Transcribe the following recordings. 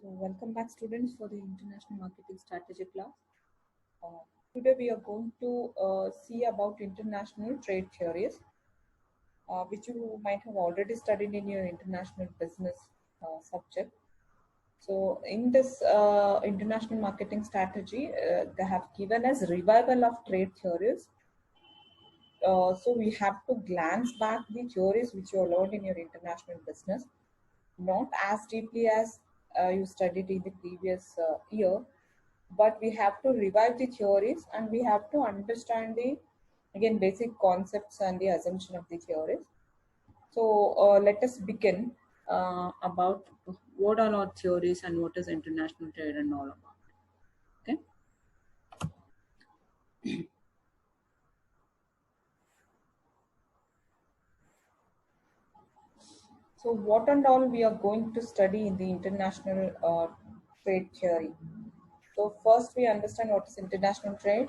So welcome back students for the International Marketing Strategy class. Today we are going to see about international trade theories, which you might have already studied in your international business subject. So in this international marketing strategy, they have given us revival of trade theories. So we have to glance back the theories which you learned in your international business, not as deeply as you studied in the previous year, but we have to revive the theories and we have to understand the again basic concepts and the assumption of the theories. So let us begin about what are our theories and what is international trade and all about. Okay. So what and all we are going to study in the international trade theory. So first we understand what is international trade,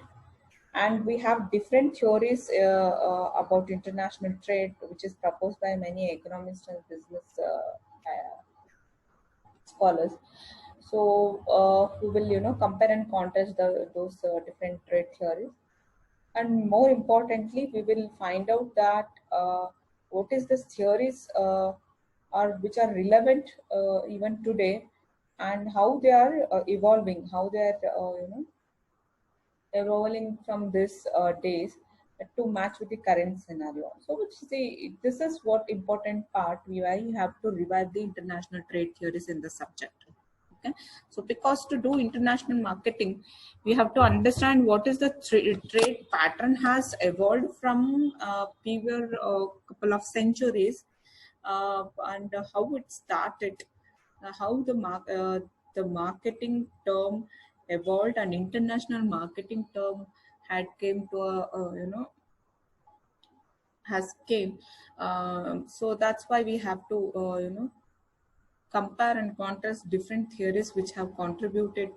and we have different theories about international trade, which is proposed by many economists and business scholars. So we will compare and contrast those different trade theories, and more importantly we will find out that what is this theories are which are relevant even today, and how they are evolving, how they are evolving from this days to match with the current scenario. So which this is what important part why you have to revive the international trade theories in the subject. Okay, so because to do international marketing we have to understand what is the trade pattern has evolved from previous couple of centuries, and how it started, how the marketing term evolved, and international marketing term had came to a has came. So that's why we have to compare and contrast different theories which have contributed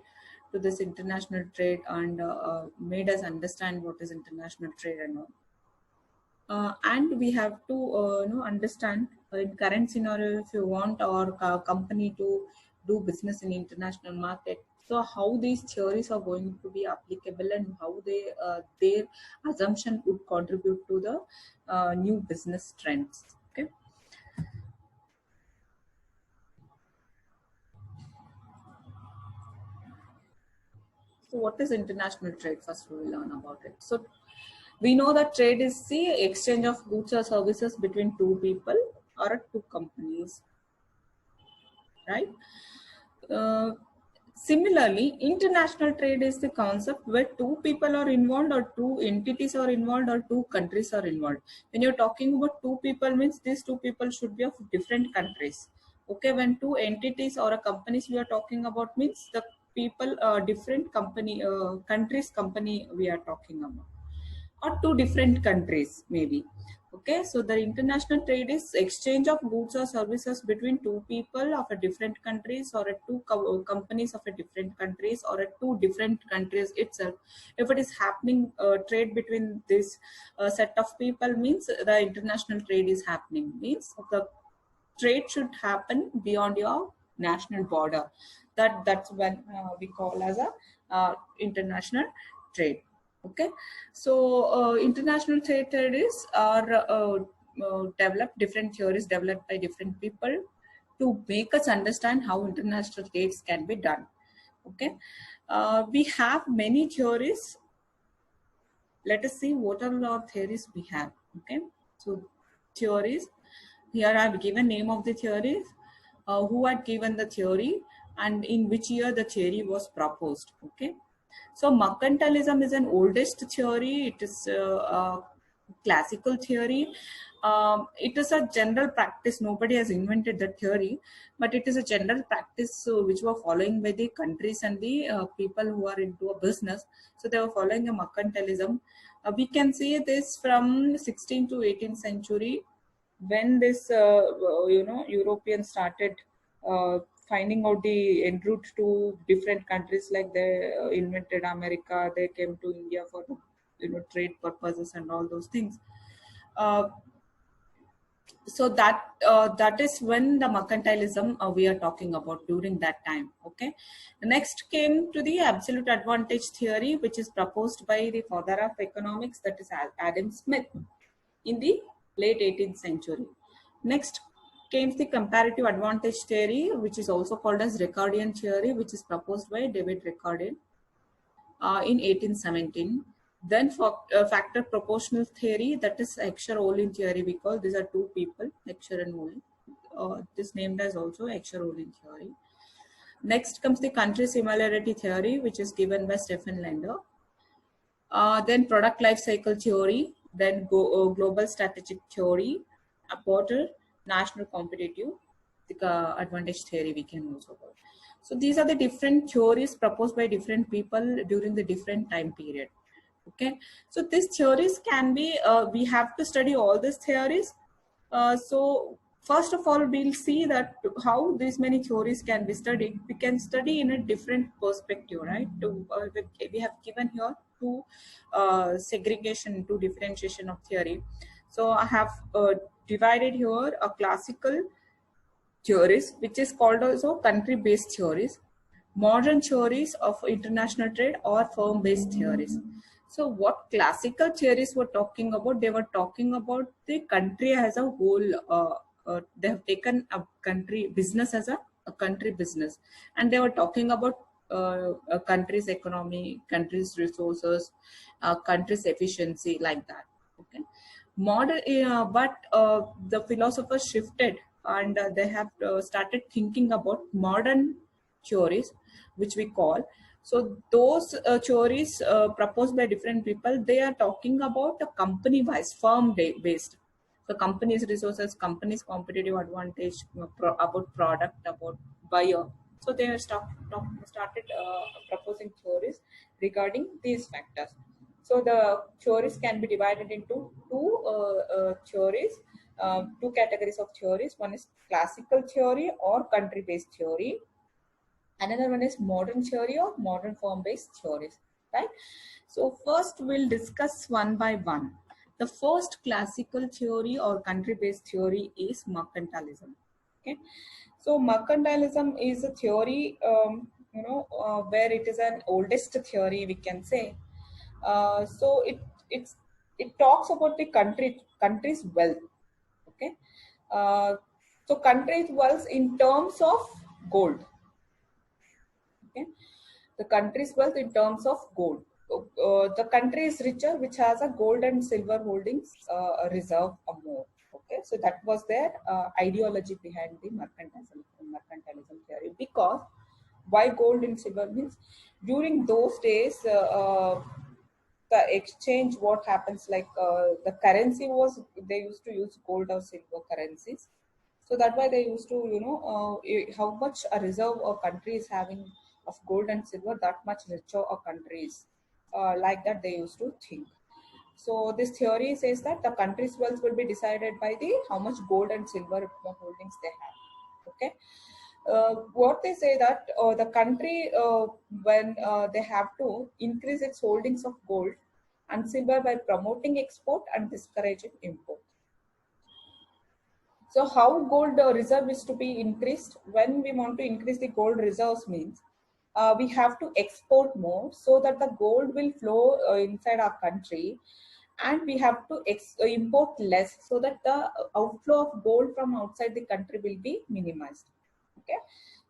to this international trade and made us understand what is international trade and all. And we have to understand in current scenario, if you want our company to do business in international market, so how these theories are going to be applicable and how they their assumption would contribute to the new business trends. Okay. So what is international trade? First we will learn about it. So we know that trade is the exchange of goods or services between two people or two companies, right? Uh, Similarly, international trade is the concept where two people are involved or two entities are involved or two countries are involved. When you're talking about two people, means these two people should be of different countries. Okay, when two entities or a companies we are talking about, means the people different company countries company we are talking about, or two different countries maybe. Okay, so the international trade is exchange of goods or services between two people of a different countries or a two companies of a different countries or a two different countries itself. If it is happening trade between this set of people, means the international trade is happening, means the trade should happen beyond your national border. That's when we call as a international trade. Okay, so international trade theories are developed, different theories developed by different people to make us understand how international trades can be done. Okay, we have many theories. Let us see what are our theories we have. Okay, so theories, here I have given name of the theories, who had given the theory, and in which year the theory was proposed. Okay, so mercantilism is an oldest theory. It is a classical theory. It is a general practice. Nobody has invented that theory, but it is a general practice which were following by the countries and the people who are into a business. So they were following a mercantilism. We can see this from 16th to 18th century, when this Europeans started finding out the en route to different countries, like they invented America, they came to India for trade purposes and all those things. So that is when the mercantilism we are talking about during that time. Okay. Next came to the absolute advantage theory, which is proposed by the father of economics, that is Adam Smith, in the late 18th century. Next came the comparative advantage theory, which is also called as Ricardian theory, which is proposed by David Ricardian in 1817. Then for factor proportional theory, that is Heckscher-Ohlin theory, because these are two people, Heckscher and Ohlin. This named as also Heckscher-Ohlin theory. Next comes the country similarity theory, which is given by Stephen Lender. Then product life cycle theory, then global strategic theory, Porter, national competitive advantage theory we can also call. So these are the different theories proposed by different people during the different time period. Okay, so these theories can be, we have to study all these theories. So first of all, we'll see that how these many theories can be studied. We can study in a different perspective, right? We have given here two segregation, two differentiation of theory. So I have divided here a classical theories, which is called also country-based theories, modern theories of international trade, or firm-based theories. So what classical theories were talking about? They were talking about the country as a whole. They have taken a country business as a country business, and they were talking about a country's economy, country's resources, country's efficiency, like that. Okay, modern, but the philosophers shifted, and they have started thinking about modern theories, which we call. So those theories proposed by different people, they are talking about a company-wise, firm-based. So companies' resources, companies' competitive advantage, about product, about buyer. So they have started proposing theories regarding these factors. So the theories can be divided into theories, two categories of theories. One is classical theory or country-based theory. Another one is modern theory or modern form-based theories, right? So first we'll discuss one by one. The first classical theory or country-based theory is mercantilism. Okay, so mercantilism is a theory, where it is an oldest theory, we can say. So it talks about the country's wealth. Okay, so country's wealth in terms of gold. Okay, the country's wealth in terms of gold. The country is richer, which has a gold and silver holdings reserve or more. Okay, so that was their ideology behind the mercantilism theory. Because why gold and silver means, during those days, the exchange, what happens, like the currency was, they used to use gold or silver currencies. So that's why they used to, how much a reserve a country is having of gold and silver, that much richer a country is. Like that they used to think. So this theory says that the country's wealth will be decided by the how much gold and silver holdings they have. Okay. What they say that the country, when they have to increase its holdings of gold and silver by promoting export and discouraging import. So how gold reserve is to be increased? When we want to increase the gold reserves means, we have to export more so that the gold will flow inside our country, and we have to import less so that the outflow of gold from outside the country will be minimized. Okay,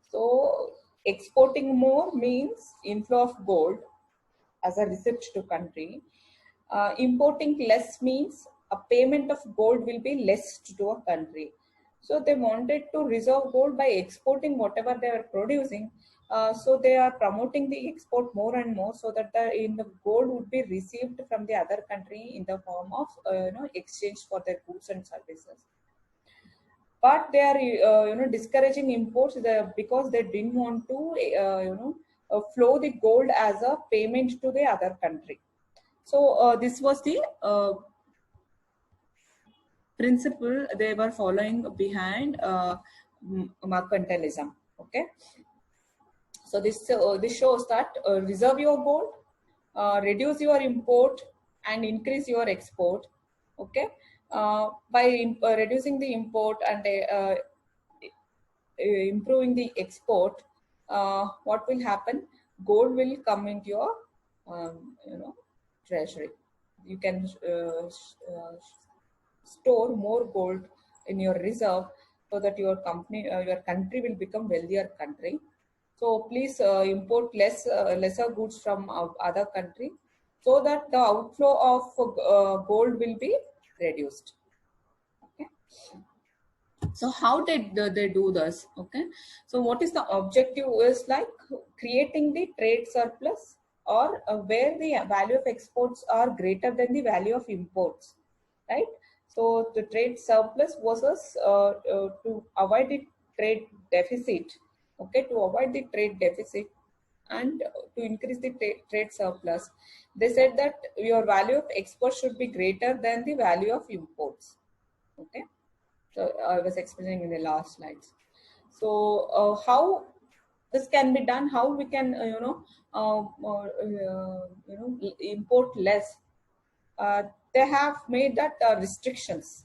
so exporting more means inflow of gold as a receipt to country. Importing less means a payment of gold will be less to a country. So they wanted to reserve gold by exporting whatever they are producing. So they are promoting the export more and more, so that the gold would be received from the other country in the form of exchange for their goods and services. But they are discouraging imports because they didn't want to flow the gold as a payment to the other country. So this was the principle they were following behind mercantilism. Okay, so this shows that reserve your gold, reduce your import, and increase your export. Okay, By reducing the import and improving the export, what will happen? Gold will come into your, treasury. You can store more gold in your reserve so that your company, your country will become wealthier country. So please import lesser goods from other country so that the outflow of gold will be reduced. Okay. So how did they do this? Okay, so what is the objective is like creating the trade surplus, or where the value of exports are greater than the value of imports, right? So the trade surplus versus to avoid the trade deficit. Okay, to avoid the trade deficit and to increase the trade surplus, they said that your value of exports should be greater than the value of imports. Okay, so I was explaining in the last slides. So how this can be done? How we can import less? They have made that restrictions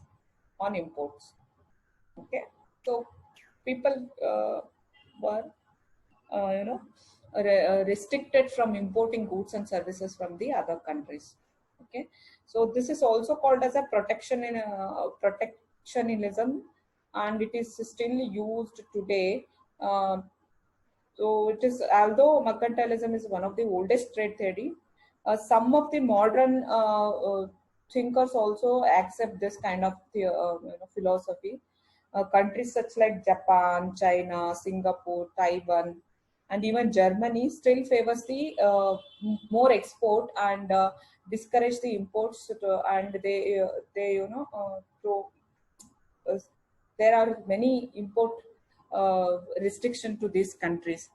on imports. Okay, so people were restricted from importing goods and services from the other countries. Okay, so this is also called as a protectionism, and it is still used today. So it is, although mercantilism is one of the oldest trade theory, some of the modern thinkers also accept this kind of philosophy. Countries such like Japan, China, Singapore, Taiwan, and even Germany still favors the more export and discourage the imports. And they so there are many import restriction to these countries.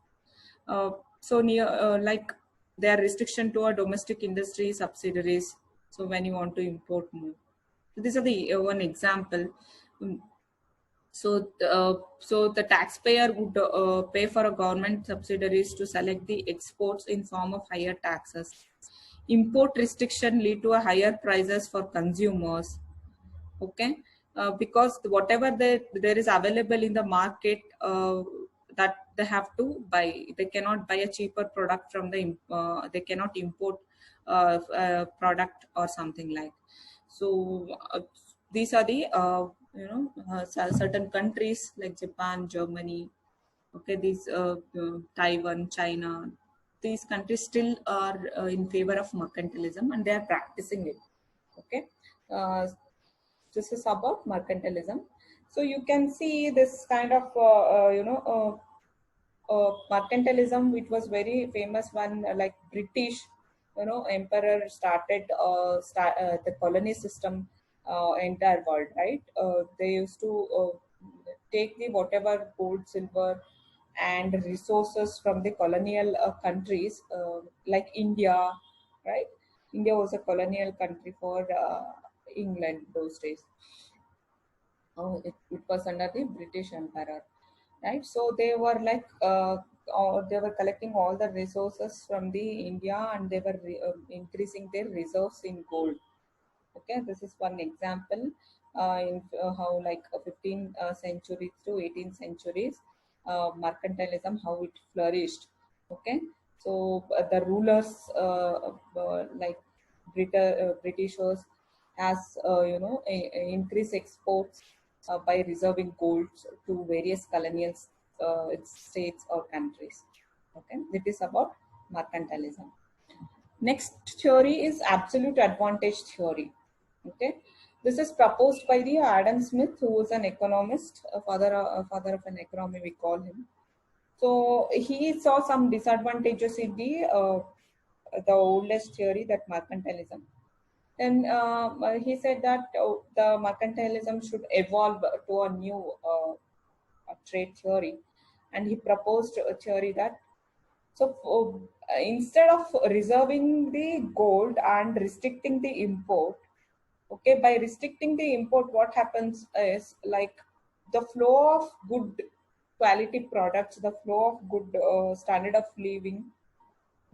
So near like there are restriction to our domestic industry subsidiaries. So when you want to import more, so these are the one example. Um, so the taxpayer would pay for a government subsidiaries to select the exports in form of higher taxes. Import restriction lead to a higher prices for consumers. Okay, because whatever there is available in the market, that they have to buy. They cannot buy a cheaper product from the they cannot import a product or something like. So these are the certain countries like Japan, Germany. Okay, these Taiwan, China, these countries still are in favor of mercantilism and they are practicing it. Okay, uh, this is about mercantilism. So you can see this kind of mercantilism, which was very famous one, like British emperor started the colony system entire world, right? They used to take the whatever gold, silver, and resources from the colonial countries, like India, right? India was a colonial country for England those days. Oh, it was under the British Empire, right? So they were like, they were collecting all the resources from the India, and they were increasing their reserves in gold. Okay, this is one example in how like 15th century to 18th centuries, mercantilism, how it flourished. Okay, so the rulers like Britishers has increased exports by reserving gold to various colonial states or countries. Okay, that is about mercantilism. Next theory is absolute advantage theory. Okay, this is proposed by the Adam Smith, who was an economist, a father of an economy, we call him. So he saw some disadvantages in the oldest theory, that mercantilism. Then he said that the mercantilism should evolve to a new trade theory, and he proposed a theory that, so instead of reserving the gold and restricting the import, okay, by restricting the import, what happens is like the flow of good quality products, the flow of good standard of living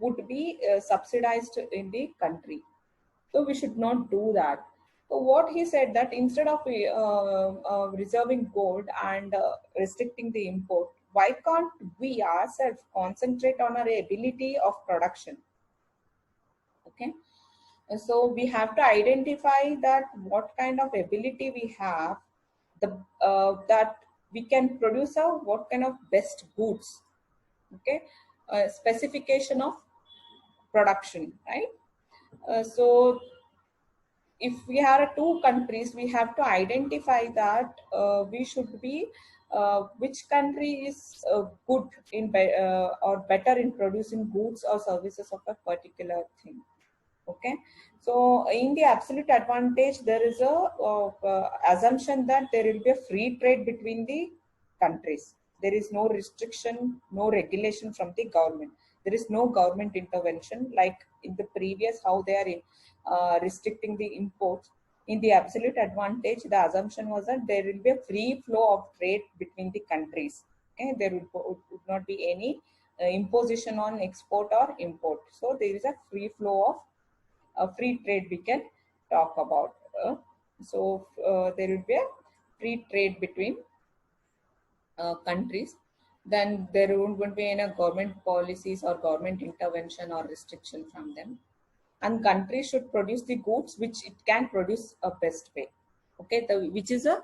would be subsidized in the country. So we should not do that. So what he said that instead of reserving gold and restricting the import, why can't we ourselves concentrate on our ability of production? Okay, so we have to identify that what kind of ability we have, the that we can produce what kind of best goods. Okay, specification of production, right? So if we are two countries, we have to identify that we should be which country is good in or better in producing goods or services of a particular thing. Okay, so in the absolute advantage, there is a assumption that there will be a free trade between the countries. There is no restriction, no regulation from the government. There is no government intervention like in the previous how they are restricting the imports. In the absolute advantage, the assumption was that there will be a free flow of trade between the countries. Okay, there would not be any imposition on export or import. So there is a free flow of free trade we can talk about. There will be a free trade between countries. Then there won't be any government policies or government intervention or restriction from them. And countries should produce the goods which it can produce a best way. Okay, which is a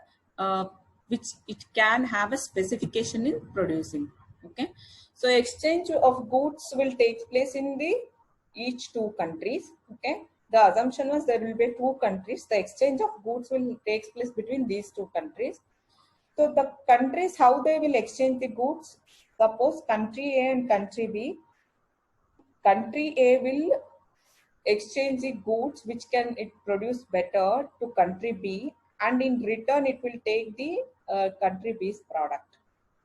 which it can have a specification in producing. Okay, so exchange of goods will take place in the each two countries. Okay, the assumption was there will be two countries. The exchange of goods will take place between these two countries. So the countries, how they will exchange the goods? Suppose country A and country B. Country A will exchange the goods which can it produce better to country B, and in return it will take the country B's product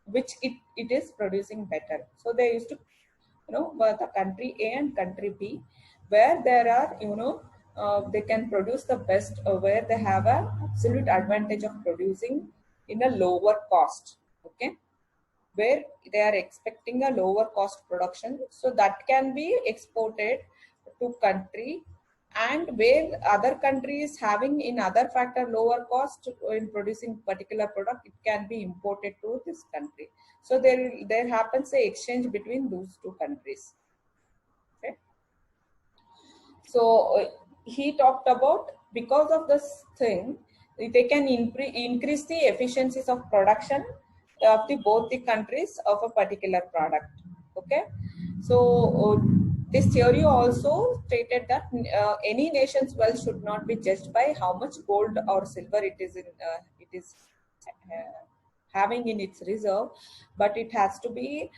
which it is producing better. So they used to the country A and country B, where there are they can produce the best, where they have a absolute advantage of producing in a lower cost. Okay, where they are expecting a lower cost production, so that can be exported to country, and where other countries having in other factor lower cost in producing particular product, it can be imported to this country. So there happens a exchange between those two countries. Okay, so he talked about because of this thing they can increase the efficiencies of production of the both the countries of a particular product. Okay, so this theory also stated that any nation's wealth should not be judged by how much gold or silver it is having in its reserve, but it has to be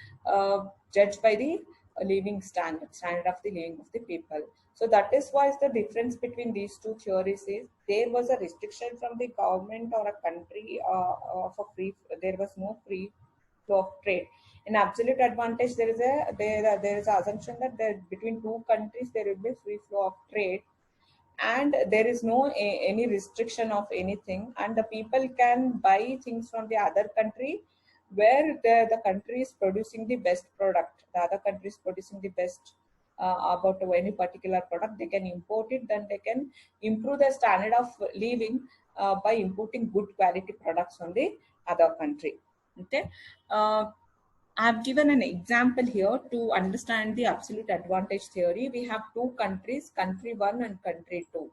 judged by the living standard of the living of the people. So that is why the difference between these two theories is there was a restriction from the government or a country of a free. There was no free flow of trade. In absolute advantage, there is an assumption that there between two countries there will be free flow of trade, and there is no any restriction of anything, and the people can buy things from the other country where the country is producing the best product. The other country is producing the best about any particular product. They can import it, then they can improve their standard of living by importing good quality products from the other country. Okay, I have given an example here to understand the absolute advantage theory. We have two countries, country 1 and country 2,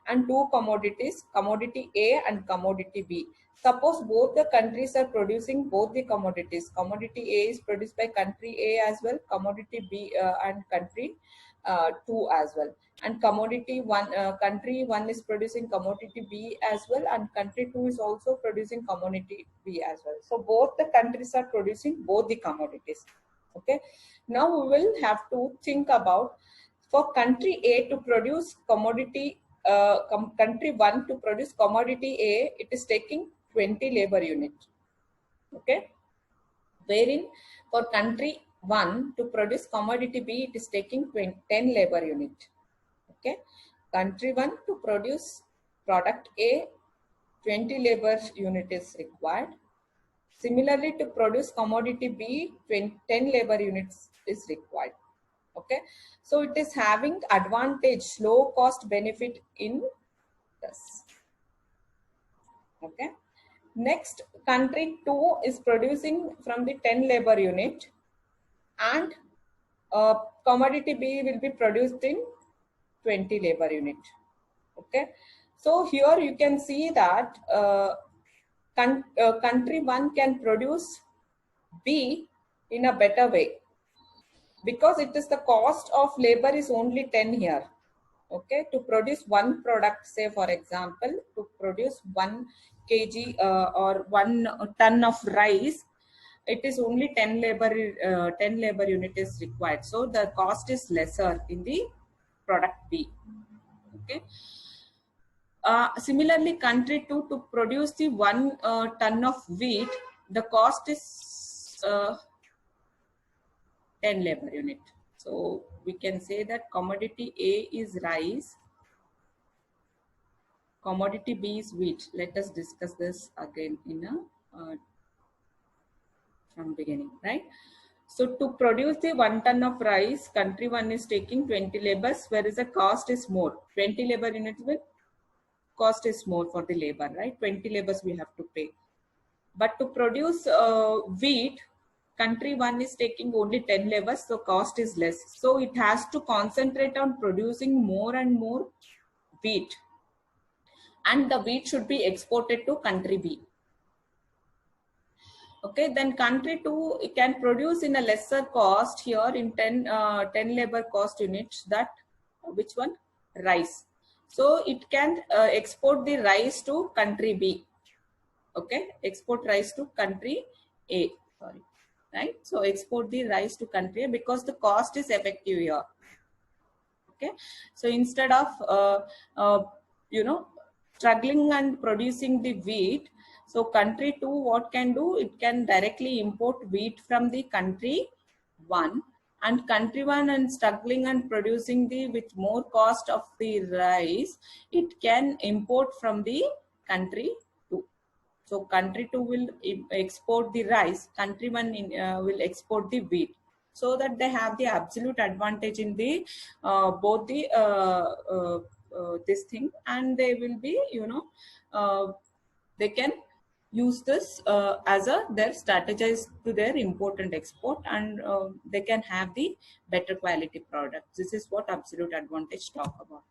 and two commodities, commodity A and commodity B. Suppose both the countries are producing both the commodities. Commodity A is produced by country A as well, commodity B and country 2 as well. And commodity 1, country 1 is producing commodity B as well, and country 2 is also producing commodity B as well. So both the countries are producing both the commodities. Okay, now we will have to think about for country A to produce commodity, country 1 to produce commodity A, it is taking 20 labor unit. Okay, wherein for country 1 to produce commodity B, it is taking 10 labor unit. Okay, country 1 to produce product A, 20 labor unit is required. Similarly, to produce commodity B, 10 labor units is required. Okay, so it is having advantage, low cost benefit in this. Okay. Next, country 2 is producing from the 10 labor unit, and commodity B will be produced in 20 labor unit. Okay. So here you can see that country 1 can produce B in a better way, because it is the cost of labor is only 10 here. Okay, to produce one product, say for example, to produce 1 kg or 1 ton of rice, it is only 10 labor unit is required. So the cost is lesser in the product B. Okay. Similarly, country 2, to produce the 1 ton of wheat, the cost is 10 labor unit. So we can say that commodity A is rice, commodity B is wheat. Let us discuss this again in from beginning, right? So to produce the 1 ton of rice, country 1 is taking 20 labors, whereas the cost is more. 20 labor units will cost is more for the labor, right? 20 labors we have to pay. But to produce wheat, country 1 is taking only 10 labors, so cost is less. So it has to concentrate on producing more and more wheat, and the wheat should be exported to country B. Okay, then country 2 can produce in a lesser cost here in 10 labor cost units. That which one? Rice. So it can export the rice to country B. Okay, export rice to country A. Sorry, right? So export the rice to country A because the cost is effective here. Okay, so instead of struggling and producing the wheat, so country 2 what can do, it can directly import wheat from the country 1, and country 1 and struggling and producing the with more cost of the rice, it can import from the country 2. So country 2 will export the rice, country 1 will export the wheat, so that they have the absolute advantage in the both the this thing, and they will be they can use this as a their strategize to their import and export, and they can have the better quality products. This is what absolute advantage talk about.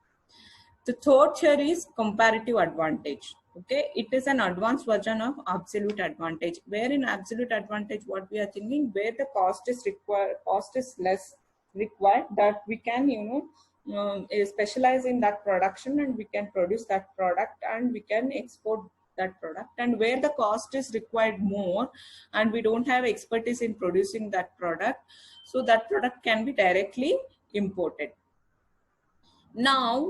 The third here is comparative advantage. Okay, it is an advanced version of absolute advantage, where in absolute advantage what we are thinking, where the cost is required, cost is less required, that we can specialize in that production, and we can produce that product, and we can export that product. And where the cost is required more and we don't have expertise in producing that product, so that product can be directly imported. Now,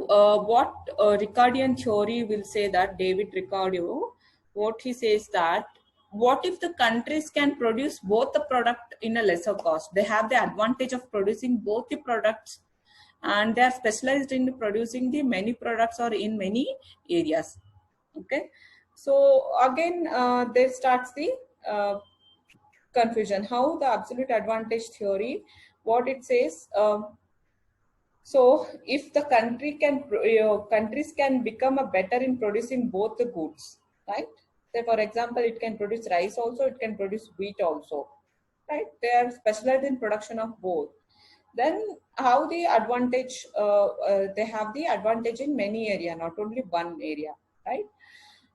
what Ricardian theory will say, that David Ricardo, what he says that, what if the countries can produce both the product in a lesser cost? They have the advantage of producing both the products, and they are specialized in producing the many products or in many areas. Okay, so again, there starts the confusion. How the absolute advantage theory, what it says. So if the countries can become a better in producing both the goods, right? Say for example, it can produce rice also, it can produce wheat also, right? They are specialized in production of both. Then how the advantage, they have the advantage in many area, not only one area, right?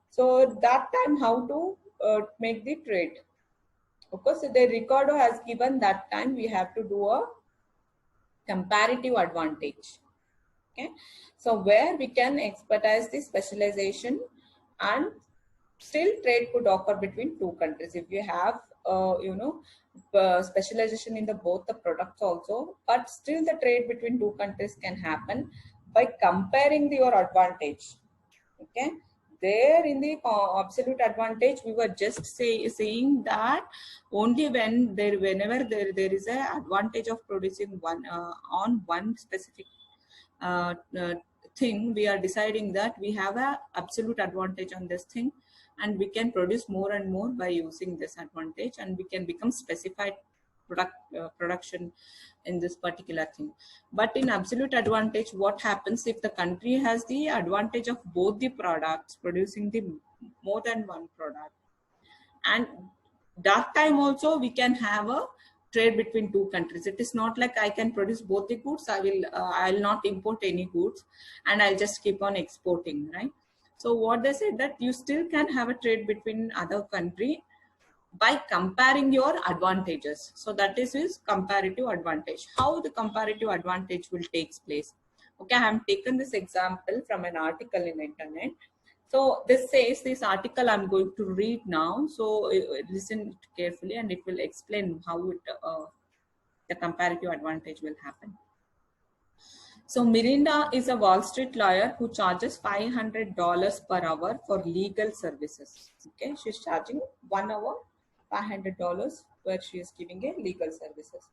So that time how to make the trade. Of course, the Ricardo has given that time we have to do a comparative advantage. Okay, so where we can expertise the specialization, and still trade could occur between two countries if you have specialization in the both the products also, but still the trade between two countries can happen by comparing your advantage. Okay, there in the absolute advantage we were just saying that only whenever there is a advantage of producing one on one specific thing, we are deciding that we have a absolute advantage on this thing, and we can produce more and more by using this advantage, and we can become specified production in this particular thing. But in absolute advantage, what happens if the country has the advantage of both the products, producing the more than one product. And that time also we can have a trade between two countries. It is not like I can produce both the goods. I'll not import any goods and I'll just keep on exporting, right? So what they said that you still can have a trade between other country by comparing your advantages. So that is comparative advantage. How the comparative advantage will take place? Okay, I have taken this example from an article in the internet. So this says, this article I'm going to read now. So listen carefully and it will explain how the comparative advantage will happen. So Mirinda is a Wall Street lawyer who charges $500 per hour for legal services. Okay, she's charging 1 hour, $500 where she is giving a legal services.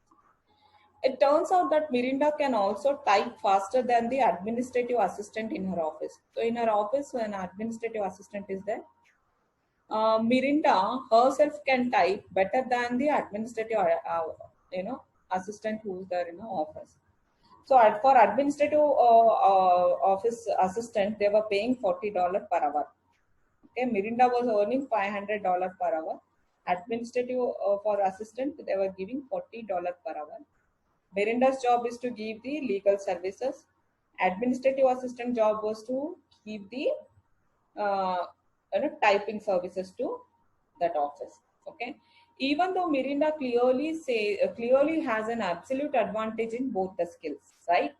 It turns out that Mirinda can also type faster than the administrative assistant in her office. So in her office, when an administrative assistant is there, Mirinda herself can type better than the administrative, assistant who is there in the office. So for administrative office assistant, they were paying $40 per hour. Okay, Mirinda was earning $500 per hour. Administrative for assistant, they were giving $40 per hour. Mirinda's job is to give the legal services. Administrative assistant job was to give the typing services to that office. Okay, even though Mirinda clearly has an absolute advantage in both the skills, right?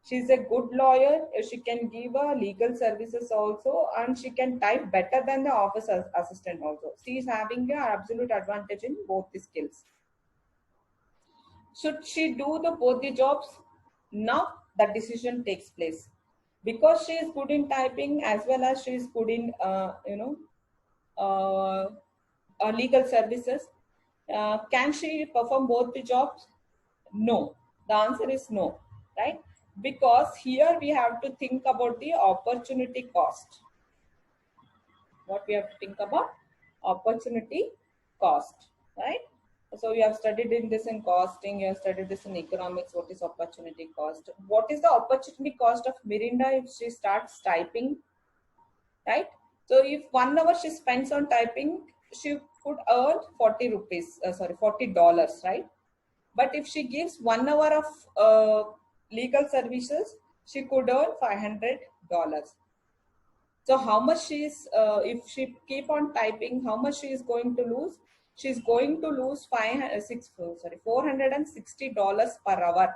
She's a good lawyer. She can give legal services also, and she can type better than the office assistant also. She is having an absolute advantage in both the skills. Should she do both the jobs? Now the decision takes place. Because she is good in typing as well as she is good in legal services. Can she perform both the jobs? No. The answer is no, right? Because here we have to think about the opportunity cost. What we have to think about? Opportunity cost, right? So you have studied in this in costing, you have studied this in economics. What is opportunity cost? What is the opportunity cost of Mirinda if she starts typing, right? So if 1 hour she spends on typing, she could earn $40, right? But if she gives 1 hour of legal services, she could earn $500. So how much she is, if she keep on typing, how much she is going to lose? She is going to lose $460 per hour.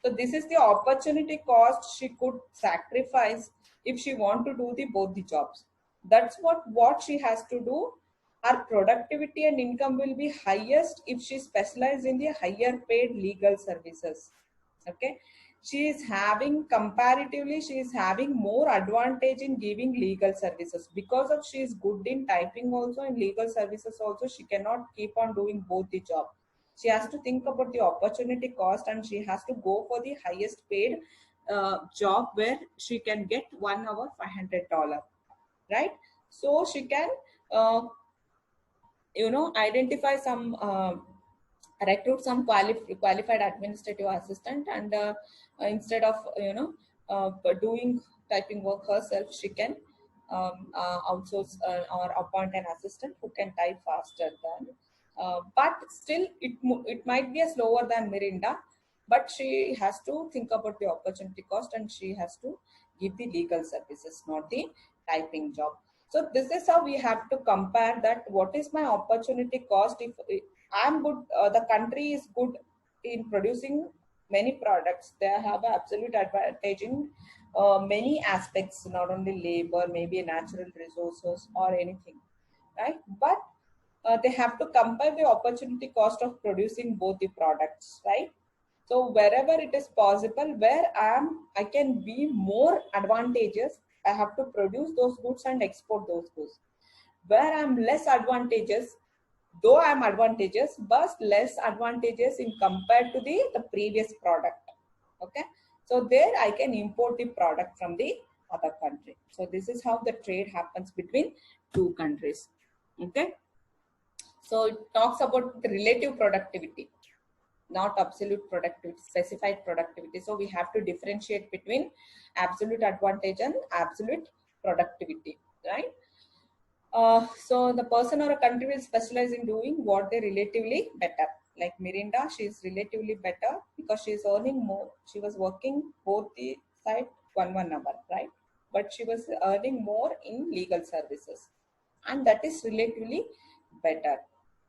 So this is the opportunity cost she could sacrifice if she want to do both the jobs. That's what she has to do. Her productivity and income will be highest if she specializes in the higher paid legal services. Okay, she is having more advantage in giving legal services because of she is good in typing also, in legal services also. She cannot keep on doing both the job. She has to think about the opportunity cost and she has to go for the highest paid job where she can get 1 hour $500, right? So she can identify some recruit some qualified administrative assistant, and instead of doing typing work herself, she can outsource or appoint an assistant who can type faster than but still it might be a slower than Mirinda, but she has to think about the opportunity cost and she has to give the legal services, not the typing job. So this is how we have to compare that what is my opportunity cost. If I'm good, the country is good in producing many products, they have an absolute advantage in many aspects, not only labor, maybe natural resources or anything, right? But they have to compare the opportunity cost of producing both the products, right? So wherever it is possible, where I can be more advantageous, I have to produce those goods and export those goods. Where I'm less advantageous, though I'm advantageous, but less advantageous in compared to the previous product. Okay, so there I can import the product from the other country. So this is how the trade happens between two countries. Okay, so it talks about the relative productivity, not absolute productivity, specified productivity. So we have to differentiate between absolute advantage and absolute productivity, right? So the person or a country will specialize in doing what they relatively better. Like Mirinda, she is relatively better because she is earning more. She was working both the side one hour, right? But she was earning more in legal services, and that is relatively better.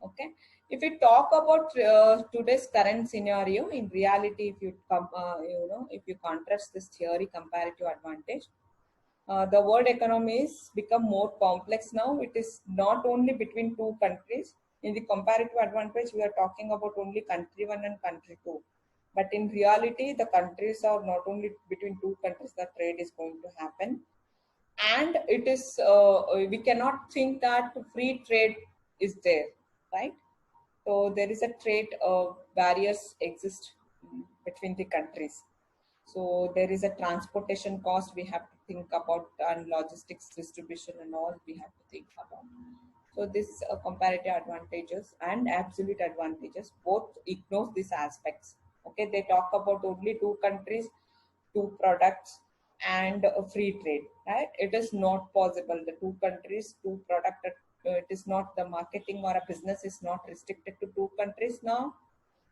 Okay. If we talk about today's current scenario, in reality, if you if you contrast this theory comparative advantage, the world economy is become more complex now. It is not only between two countries. In the comparative advantage, we are talking about only country one and country two. But in reality, the countries are not only between two countries that trade is going to happen. And it is, we cannot think that free trade is there, right? So there is a trade barriers exist between the countries. So there is a transportation cost we have to think about, and logistics distribution and all we have to think about. So this comparative advantages and absolute advantages both ignore these aspects. Okay, they talk about only two countries, two products, and a free trade. Right? It is not possible. The two countries, two product. It is not the marketing or a business is not restricted to two countries now,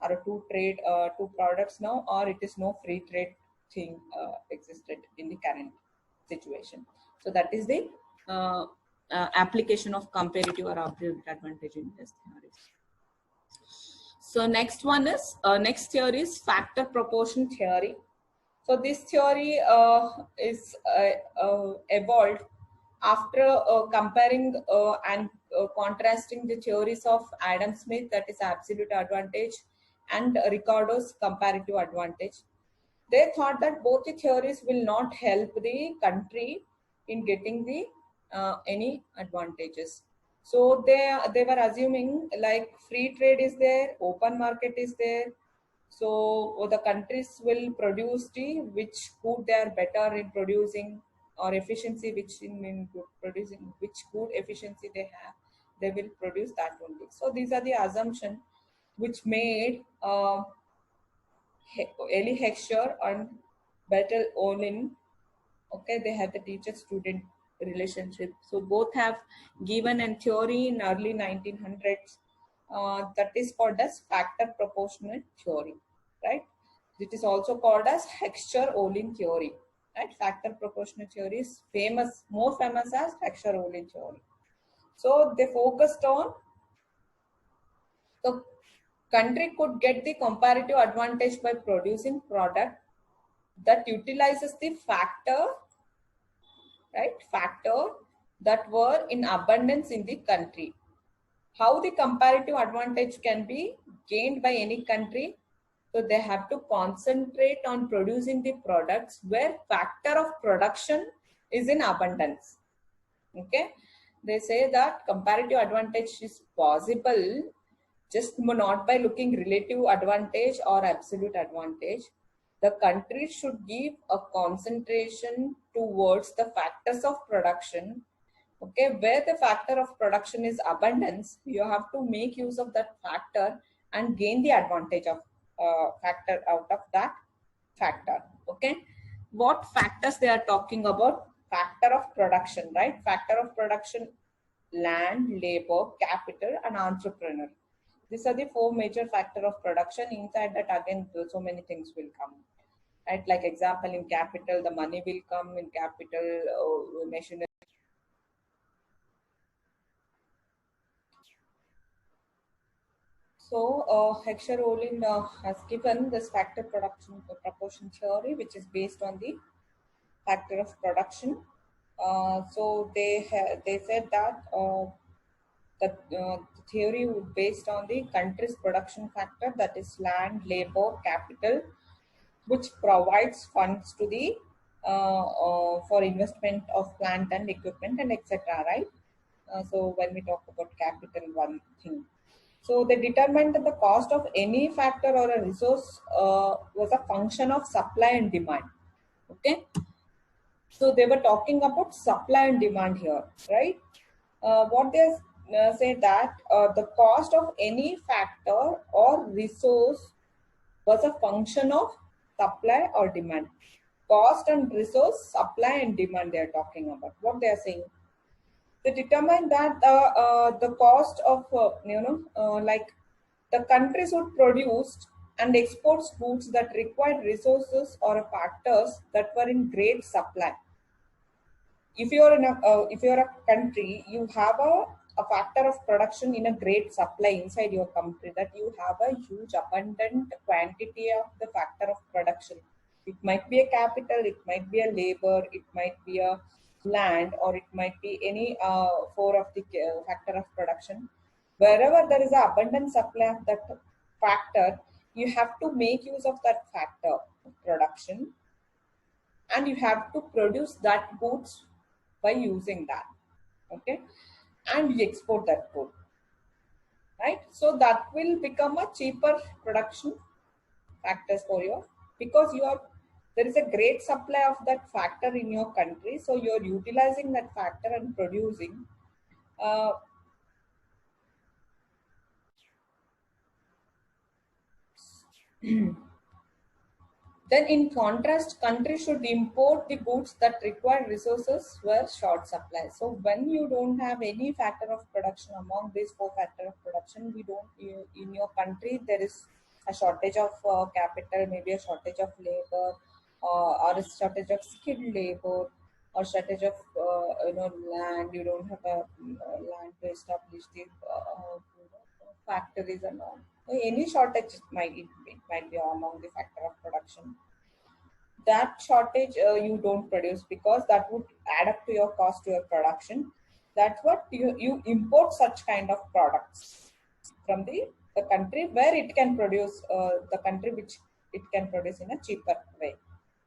or a two trade, two products now, or it is no free trade thing existed in the current situation. So that is the application of comparative or absolute advantage in this theory. So next one is next theory is factor proportion theory. So this theory is evolved after comparing and contrasting the theories of Adam Smith, that is absolute advantage, and Ricardo's comparative advantage. They thought that both the theories will not help the country in getting the any advantages. So they were assuming like free trade is there, open market is there. So the countries will produce the which food they are better in producing, or efficiency which in producing which food efficiency they have, they will produce that only. So these are the assumption which made Eli Heckscher and Bertel Ohlin. Okay, they had the teacher-student relationship. So both have given a theory in early 1900s that is called as factor proportional theory, right? It is also called as Heckscher-Ohlin theory, right? Factor proportional theory is famous, more famous as Heckscher-Ohlin theory. So they focused on the country could get the comparative advantage by producing product that utilizes the factor, right, factor that were in abundance in the country. How the comparative advantage can be gained by any country? So they have to concentrate on producing the products where factor of production is in abundance. Okay, they say that comparative advantage is possible just not by looking relative advantage or absolute advantage. The country should give a concentration towards the factors of production. Okay, where the factor of production is abundance, you have to make use of that factor and gain the advantage of factor out of that factor. Okay, what factors they are talking about? Factor of production, right? Factor of production: land, labor, capital, and entrepreneur. These are the four major factor of production. Inside that, again, so many things will come. Right? Like example, in capital, the money will come in capital, machinery. So Heckscher-Ohlin has given this factor production proportion theory, which is based on the factor of production. So they said that the theory was based on the country's production factor, that is land, labor, capital, which provides funds to the for investment of plant and equipment and etc. Right? So when we talk about capital, one thing. So they determined that the cost of any factor or a resource was a function of supply and demand. Okay. So they were talking about supply and demand here, right? What they say that the cost of any factor or resource was a function of supply or demand. Cost and resource, supply and demand they are talking about. What they are saying? They determine that the cost of like the countries would produce and exports goods that required resources or factors that were in great supply. If you're in a if you're a country, you have a factor of production in a great supply inside your country, that you have a huge abundant quantity of the factor of production. It might be a capital, it might be a labor, it might be a land, or it might be any four of the factor of production. Wherever there is an abundant supply of that factor, you have to make use of that factor of production, and you have to produce that goods by using that. Okay, and you export that good, right? So that will become a cheaper production factors for you, because you are, there is a great supply of that factor in your country, so you're utilizing that factor and producing uh, then in contrast, countries should import the goods that require resources where short supply. So when you don't have any factor of production among these four factor of production, we don't, in your country there is a shortage of capital, maybe a shortage of labor, or a shortage of skilled labor, or shortage of land. You don't have a land to establish the factories and all. Any shortage it might be among the factor of production. That shortage you don't produce, because that would add up to your cost to your production. That's what you import such kind of products from the country where it can produce, the country which it can produce in a cheaper way.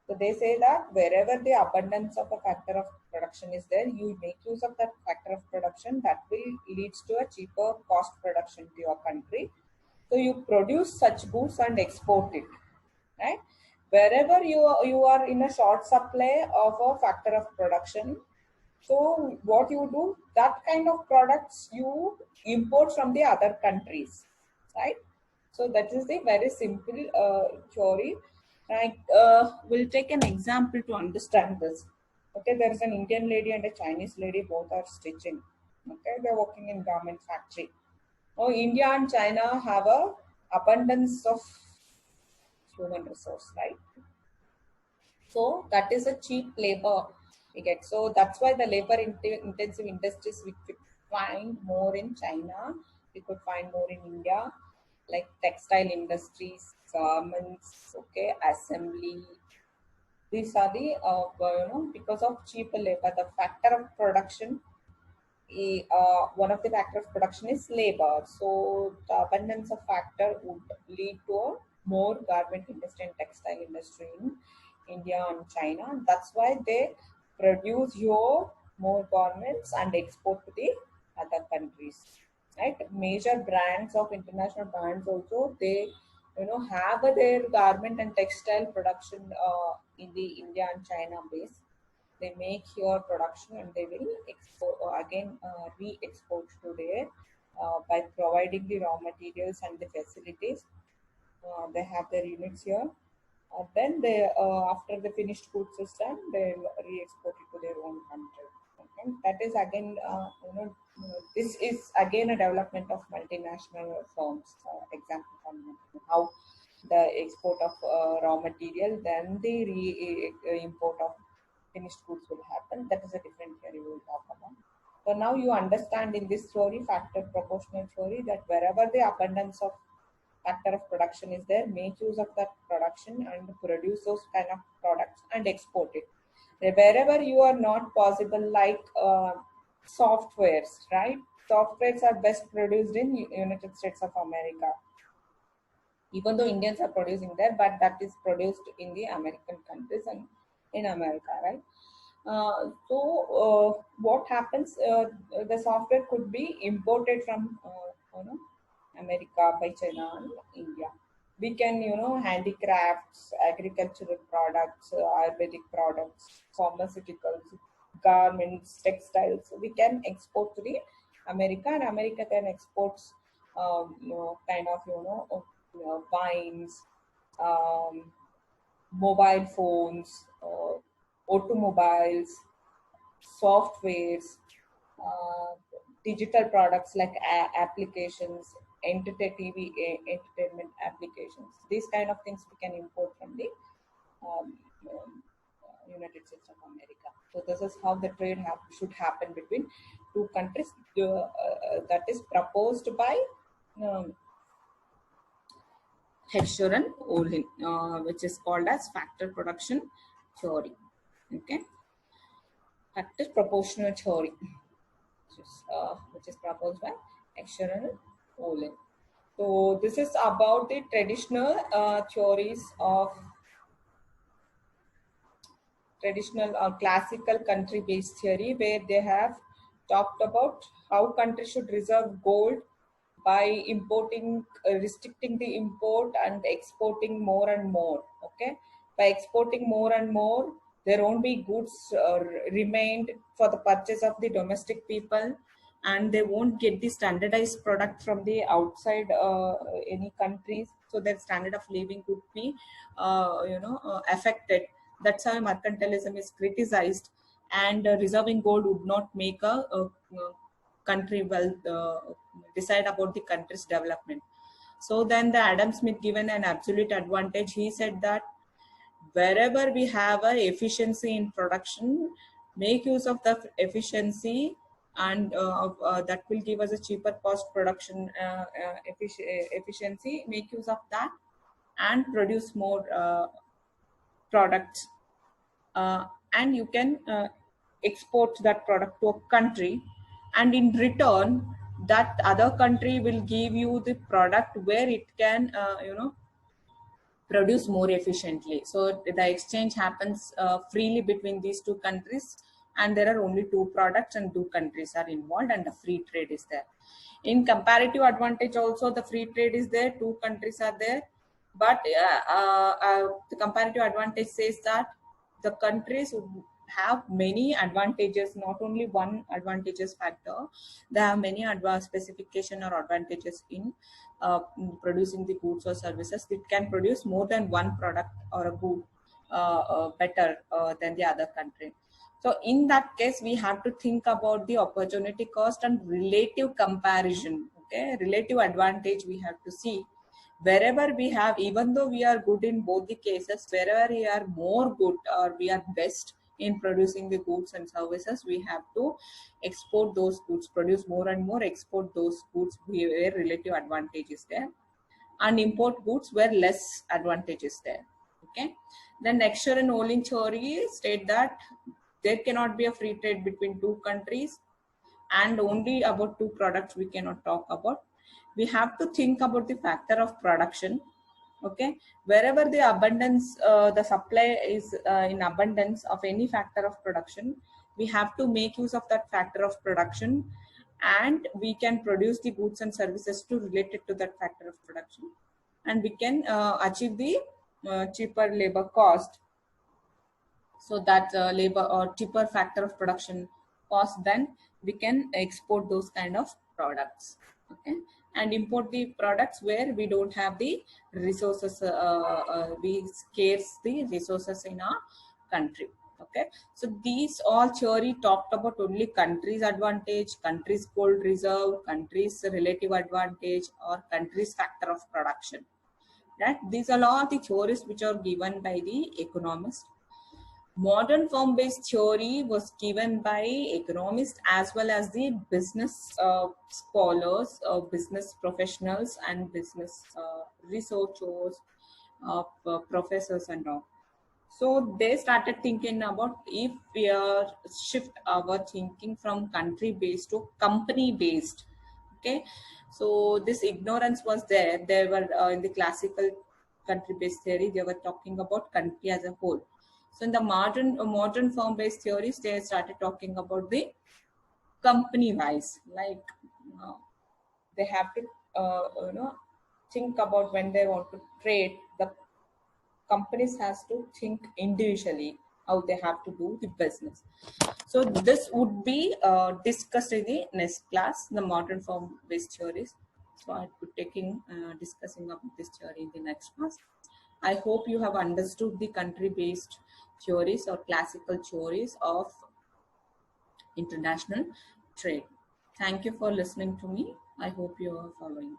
So they say that wherever the abundance of a factor of production is there, you make use of that factor of production, that will leads to a cheaper cost production to your country. So you produce such goods and export it, right? Wherever you are in a short supply of a factor of production, so what you do, that kind of products you import from the other countries, right? So that is the very simple theory. Like we'll take an example to understand this. Okay, there is an Indian lady and a Chinese lady, both are stitching. Okay, they're working in garment factory. Oh, India and China have a abundance of human resource, right? So that is a cheap labor we get. So that's why the labor intensive industries we could find more in China, we could find more in India, like textile industries, garments, okay, assembly. These are the because of cheaper labor, the factor of production. One of the factor of production is labor. So the abundance of factor would lead to a more garment industry and textile industry in India and China. That's why they produce your more garments and export to the other countries. Right? Major brands of international brands also, they have their garment and textile production in the India and China base. They make your production and they will export again re-export to there by providing the raw materials and the facilities. They have their units here. Then they after the finished goods is done, they'll re-export it to their own country. Okay? That is again this is again a development of multinational firms. Example from how the export of raw material, then the import of finished goods will happen. That is a different theory we will talk about. So now you understand in this theory, factor proportional theory, that wherever the abundance of factor of production is there, make use of that production and produce those kind of products and export it. Wherever you are not possible, like softwares, right? Softwares are best produced in United States of America. Even though Indians are producing there, but that is produced in the American countries and in America, right? What happens? The software could be imported from America by China and India. We can handicrafts, agricultural products, Ayurvedic products, pharmaceuticals, garments, textiles. We can export to the America, and America then exports kind of wines, um, mobile phones, automobiles, softwares, digital products like applications, entertainment applications. These kind of things we can import from the um, United States of America. So this is how the trade should happen between two countries. That is proposed by um, Heckscher and Olin, which is called as factor production theory. Okay, factor proportional theory, which is proposed by Heckscher and Olin. So this is about the traditional theories of traditional or classical country-based theory, where they have talked about how countries should reserve gold by importing, restricting the import and exporting more and more. Okay, by exporting more and more, there won't be goods remained for the purchase of the domestic people, and they won't get the standardized product from the outside any countries. So their standard of living could be, affected. That's how mercantilism is criticized, and reserving gold would not make a country wealth decide about the country's development. So then the Adam Smith given an absolute advantage. He said that wherever we have a efficiency in production, make use of the efficiency, and that will give us a cheaper cost production efficiency. Make use of that and produce more products, and you can export that product to a country, and in return that other country will give you the product where it can produce more efficiently. So the exchange happens freely between these two countries, and there are only two products and two countries are involved, and the free trade is there. In comparative advantage also, the free trade is there, two countries are there, but the comparative advantage says that the countries would have many advantages, not only one advantageous factor. They have many specification or advantages in producing the goods or services. It can produce more than one product or a good better than the other country. So in that case, we have to think about the opportunity cost and relative comparison. Okay, relative advantage we have to see. Wherever we have, even though we are good in both the cases, wherever we are more good or we are best in producing the goods and services, we have to export those goods, produce more and more, export those goods where relative advantage is there, and import goods where less advantage is there. Okay. Then Heckscher and Olin theory state that there cannot be a free trade between two countries, and only about two products we cannot talk about. We have to think about the factor of production. Okay, wherever the abundance, the supply is in abundance of any factor of production, we have to make use of that factor of production, and we can produce the goods and services to related to that factor of production, and we can achieve the cheaper labor cost. So that labor or cheaper factor of production cost, then we can export those kind of products. Okay, and import the products where we don't have the resources, we scarce the resources in our country. Okay, so these all theory talked about only countries advantage, countries gold reserve, countries relative advantage, or countries factor of production. Right, these are all the theories which are given by the economists. Modern firm-based theory was given by economists as well as the business scholars, business professionals, and business researchers, professors and all. So they started thinking about if we are shift our thinking from country-based to company-based. Okay, so this ignorance was there. They were in the classical country-based theory, they were talking about country as a whole. So in the modern firm-based theories, they started talking about the company-wise, like they have to think about when they want to trade. The companies has to think individually how they have to do the business. So this would be discussed in the next class, the modern firm-based theories. So I'll be discussing about this theory in the next class. I hope you have understood the country-based theories or classical theories of international trade. Thank you for listening to me. I hope you are following.